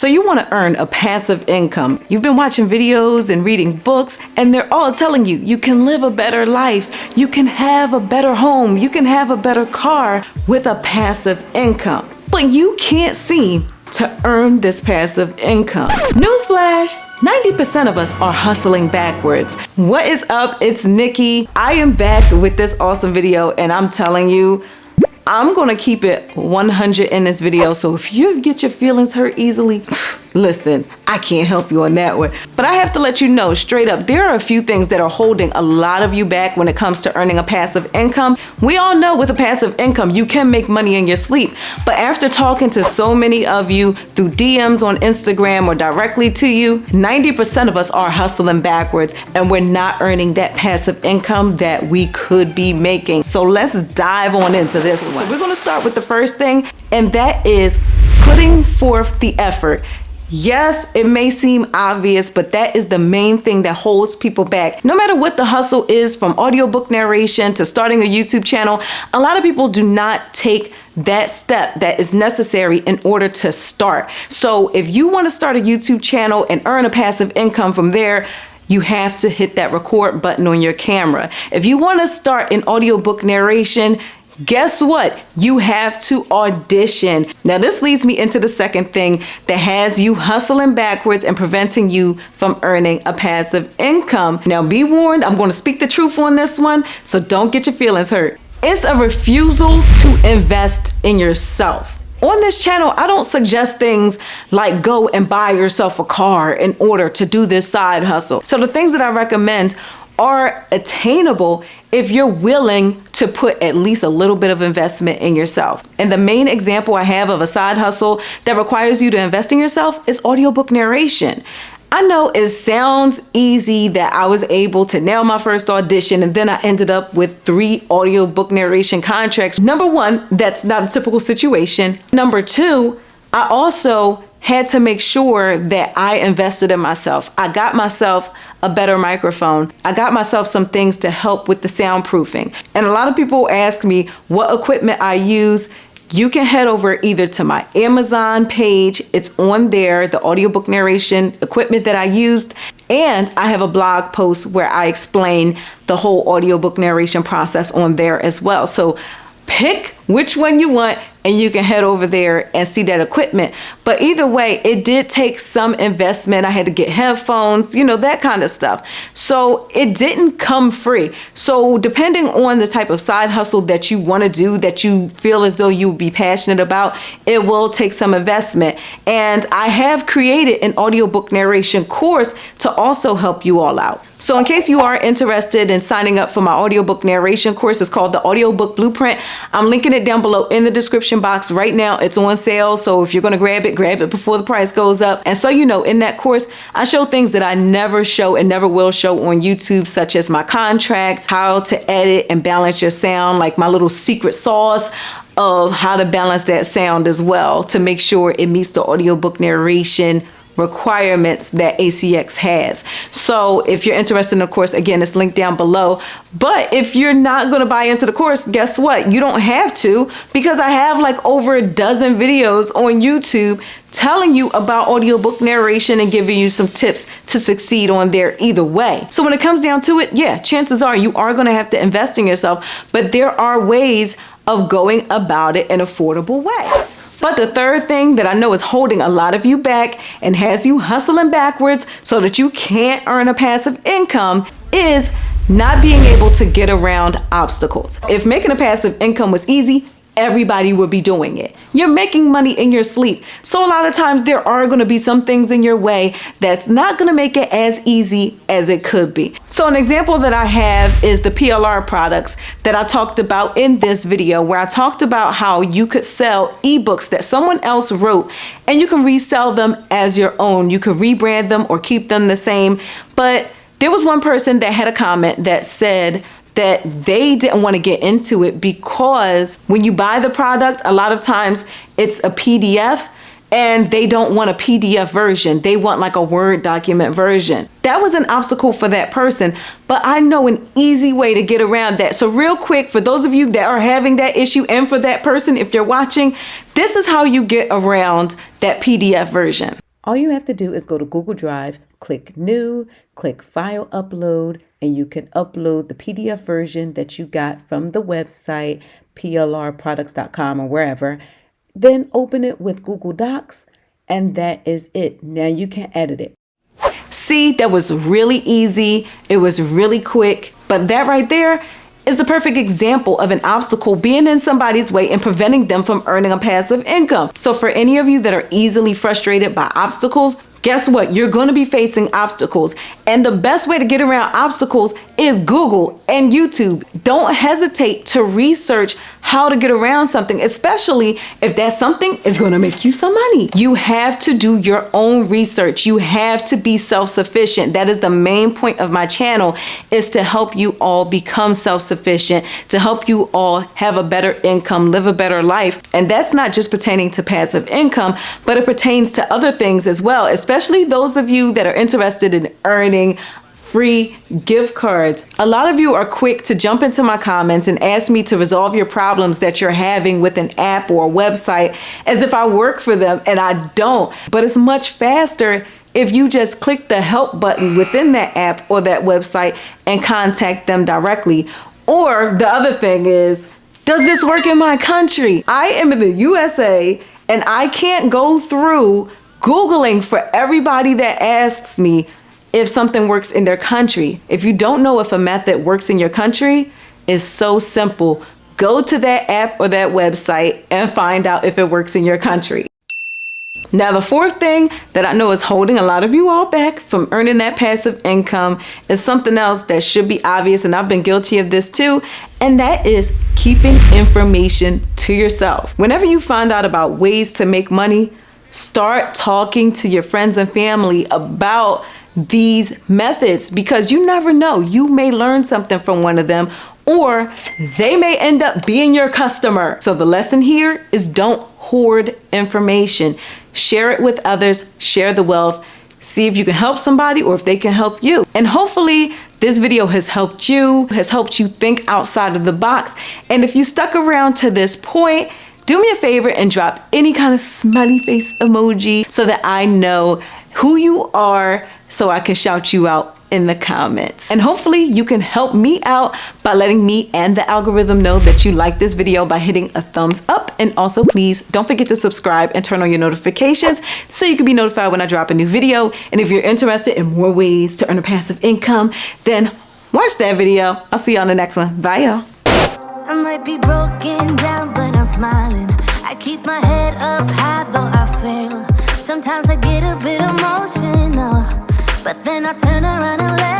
So you want to earn a passive income. You've been watching videos and reading books, and they're all telling you you can live a better life, you can have a better home, you can have a better car with a passive income. But you can't seem to earn this passive income. Newsflash, 90% of us are hustling backwards. What is up? It's Nikki. I am back with this awesome video, and I'm telling you, I'm gonna keep it 100 in this video. So if you get your feelings hurt easily, listen, I can't help you on that one. But I have to let you know straight up, there are a few things that are holding a lot of you back when it comes to earning a passive income. We all know with a passive income, you can make money in your sleep. But after talking to so many of you through DMs on Instagram or directly to you, 90% of us are hustling backwards and we're not earning that passive income that we could be making. So let's dive on into this one. So we're gonna start with the first thing, and that is putting forth the effort. Yes, it may seem obvious, but that is the main thing that holds people back. No matter what the hustle is, from audiobook narration to starting a YouTube channel, a lot of people do not take that step that is necessary in order to start. So if you want to start a YouTube channel and earn a passive income from there, you have to hit that record button on your camera. If you want to start an audiobook narration, guess what? You have to audition. Now this leads me into the second thing that has you hustling backwards and preventing you from earning a passive income. Now be warned, I'm going to speak the truth on this one, so don't get your feelings hurt. It's a refusal to invest in yourself. On this channel, I don't suggest things like go and buy yourself a car in order to do this side hustle. So the things that I recommend are attainable if you're willing to put at least a little bit of investment in yourself. And the main example I have of a side hustle that requires you to invest in yourself is audiobook narration. I know it sounds easy that I was able to nail my first audition and then I ended up with 3 audiobook narration contracts. Number one, that's not a typical situation. Number two, I also had to make sure that I invested in myself. I got myself a better microphone. I got myself some things to help with the soundproofing. And a lot of people ask me what equipment I use. You can head over either to my Amazon page. It's on there, the audiobook narration equipment that I used. And I have a blog post where I explain the whole audiobook narration process on there as well. So pick which one you want and you can head over there and see that equipment. But either way, it did take some investment. I had to get headphones, you know, that kind of stuff. So it didn't come free. So depending on the type of side hustle that you want to do, that you feel as though you would be passionate about, it will take some investment. And I have created an audiobook narration course to also help you all out. So in case you are interested in signing up for my audiobook narration course, it's called the Audiobook Blueprint. I'm linking it down below in the description box. Right now it's on sale, so if you're going to grab it before the price goes up. And so you know, in that course I show things that I never show and never will show on YouTube, such as my contracts, how to edit and balance your sound, like my little secret sauce of how to balance that sound as well to make sure it meets the audiobook narration requirements that ACX has. So if you're interested in the course, again, it's linked down below. But if you're not going to buy into the course, guess what? You don't have to, because I have like over a dozen videos on YouTube telling you about audiobook narration and giving you some tips to succeed on there either way. So when it comes down to it, yeah, chances are you are going to have to invest in yourself, but there are ways of going about it in an affordable way. But the third thing that I know is holding a lot of you back and has you hustling backwards so that you can't earn a passive income is not being able to get around obstacles. If making a passive income was easy, everybody would be doing it. You're making money in your sleep. So a lot of times there are going to be some things in your way that's not going to make it as easy as it could be. So an example that I have is the PLR products that I talked about in this video, where I talked about how you could sell ebooks that someone else wrote and you can resell them as your own. You can rebrand them or keep them the same. But there was one person that had a comment that said that they didn't want to get into it because when you buy the product, a lot of times it's a PDF and they don't want a PDF version. They want like a Word document version. That was an obstacle for that person, but I know an easy way to get around that. So real quick, for those of you that are having that issue, and for that person, if you're watching, this is how you get around that PDF version. All you have to do is go to Google Drive, click New, click File Upload, and you can upload the PDF version that you got from the website, plrproducts.com or wherever. Then open it with Google Docs, and that is it. Now you can edit it. See, that was really easy. It was really quick, but that right there is the perfect example of an obstacle being in somebody's way and preventing them from earning a passive income. So for any of you that are easily frustrated by obstacles, guess what? You're going to be facing obstacles. And the best way to get around obstacles is Google and YouTube. Don't hesitate to research how to get around something, especially if that something is going to make you some money. You have to do your own research. You have to be self-sufficient. That is the main point of my channel, is to help you all become self-sufficient, to help you all have a better income, live a better life. And that's not just pertaining to passive income, but it pertains to other things as well, especially those of you that are interested in earning free gift cards. A lot of you are quick to jump into my comments and ask me to resolve your problems that you're having with an app or a website as if I work for them, and I don't. But it's much faster if you just click the help button within that app or that website and contact them directly. Or the other thing is, does this work in my country? I am in the USA and I can't go through Googling for everybody that asks me if something works in their country. If you don't know if a method works in your country, it's so simple. Go to that app or that website and find out if it works in your country. Now, the fourth thing that I know is holding a lot of you all back from earning that passive income is something else that should be obvious, and I've been guilty of this too, and that is keeping information to yourself. Whenever you find out about ways to make money, start talking to your friends and family about these methods, because you never know. You may learn something from one of them, or they may end up being your customer. So the lesson here is don't hoard information. Share it with others, share the wealth, see if you can help somebody or if they can help you. And hopefully this video has helped you think outside of the box. And if you stuck around to this point, do me a favor and drop any kind of smiley face emoji so that I know who you are, so I can shout you out in the comments. And hopefully you can help me out by letting me and the algorithm know that you like this video by hitting a thumbs up. And also, please don't forget to subscribe and turn on your notifications so you can be notified when I drop a new video. And if you're interested in more ways to earn a passive income, then watch that video. I'll see you on the next one. Bye, y'all. I might be broken down, but I'm smiling. I keep my head up high, though I fail. Sometimes I get a bit emotional, but then I turn around and let